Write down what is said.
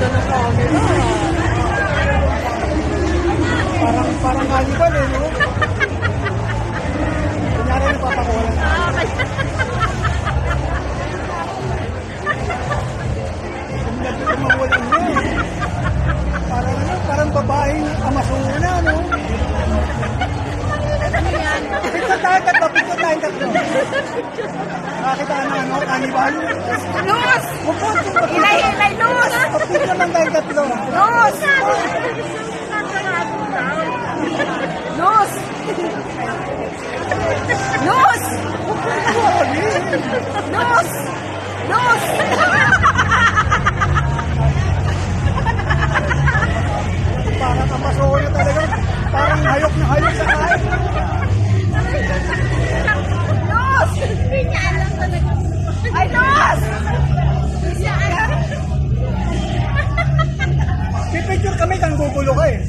ganda ng camera. Parang kanibal eh, no? Kunyari napapakulan. Kumawalan mo eh. Parang babaeng amasuna, no? Pizza tayong tatlo. Nakakita ka na, no? Kanibal? Luz! Ilay, Luz! Pizza lang tayong tatlo. Luz! Luz! Luz! Luz! Luz! Parang amasuna talaga. Parang hayok na hayok sa kain. Luz! Hindi niya alam talaga. Ay, Luz! Hindi niya alam. Pipicture kami kang gugulo ka eh.